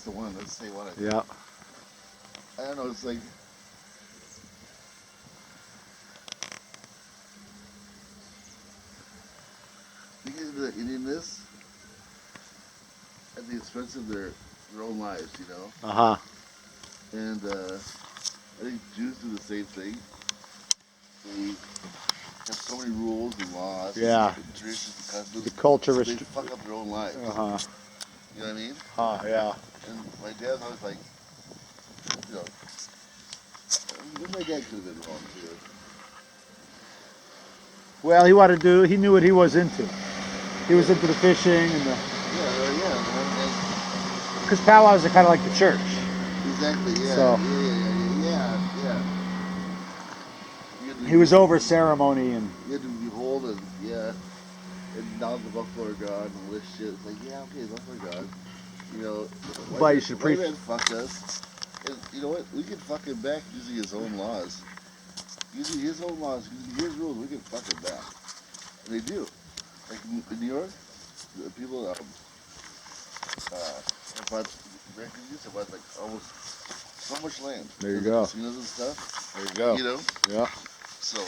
the one. Let's say one. Yeah. I don't know. It's like. In this, at the expense of their own lives, you know. And I think Jews do the same thing. They have so many rules and laws, Yeah. and traditions and customs. The culture so they fuck up their own lives. You know what I mean? Yeah. And my dad's always like, you know, my dad could have been wrong too. Well, he knew what he was into. He was into the fishing and the. Yeah. Because powwows are kind of like the church. Exactly. Yeah. So. Yeah. He was over ceremony and. You had to behold and and now the buffalo are gone and all this shit. It's like, yeah, okay, buffalo are gone. You know, But you should white man fucked us. And you know what? We can fuck him back using his own laws. Using his own laws, using his rules, we can fuck him back. And they do. Like in New York, the people have bought, Americans have bought like almost so much land. There you go. Casinos and stuff. There you go. You know? Yeah. So.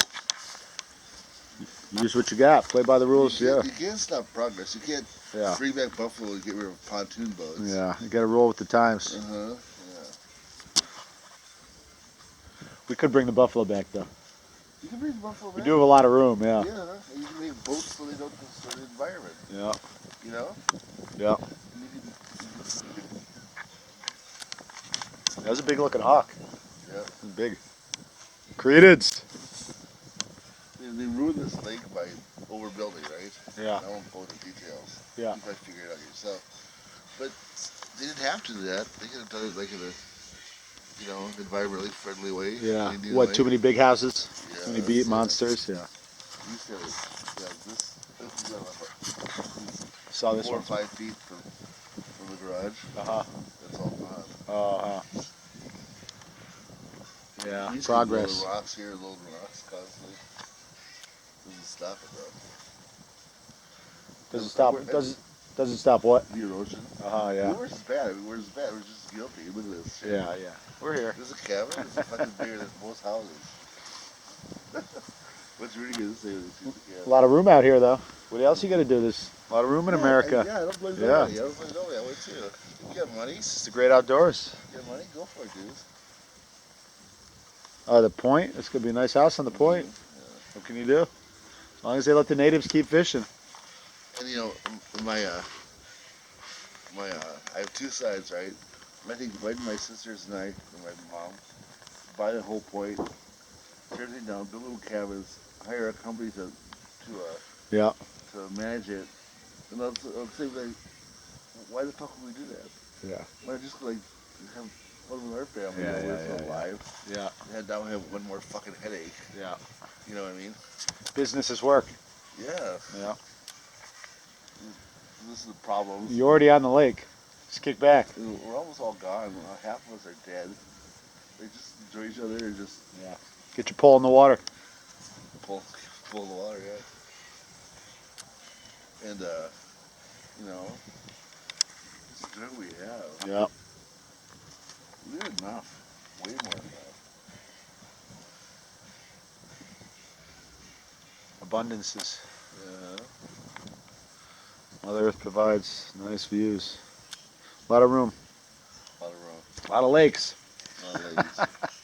Use what you got. Play by the rules. You can't stop progress. You can't bring back buffalo and get rid of pontoon boats. Yeah, you got to roll with the times. Yeah. We could bring the buffalo back though. You can bring the buffalo back. We do have a lot of room. Yeah. Yeah, and you can make boats so they don't destroy the environment. Yeah. You know. Yeah. That was a big looking hawk. Yeah. Big. Cretins. They ruined this lake by overbuilding, right? Yeah. I won't go into details. Yeah. You might figure it out yourself. But they didn't have to do that. They could have done it like in a, environmentally friendly way. Yeah. What? Too many big houses? Yeah. Too many monsters? Yeah. You said this is saw this 4 or one. 5 feet from the garage. That's all gone. Yeah. You Progress. Little rocks here, little rocks constantly. Doesn't stop it though. Doesn't stop. Doesn't stop what? The erosion. Yeah. Where's bad? Where's bad? We're just guilty. Look at this shit. Yeah. We're here. There's a cabin. It's fucking bigger than most houses. What's really good to say is a lot of room out here, though. What else you got to do? There's a lot of room in America. I don't blame nobody. I don't blame nobody. I would too. You got money. It's the great outdoors. You got money? Go for it, dude. The Point. It's gonna be a nice house on the Point. Yeah. What can you do? As long as they let the natives keep fishing. And I have 2 sides, right? I think my sisters and I and my mom buy the whole Point, tear everything down, build little cabins, hire a company to manage it. And I'll say like, why the fuck would we do that? Yeah. Why not just like have one with our family alive? Yeah. And now we have one more fucking headache. Yeah. You know what I mean? Business is work. Yeah. Yeah. This is the problem. You're already on the lake. Just kick back. We're almost all gone. Half of us are dead. They just enjoy each other and just get your pole in the water. Pull the water, And it's good we have. Yeah. We have enough. Way more than enough. Abundances. Yeah. Mother Earth provides nice views. A lot of room. A lot of room. A lot of lakes. A lot of ladies.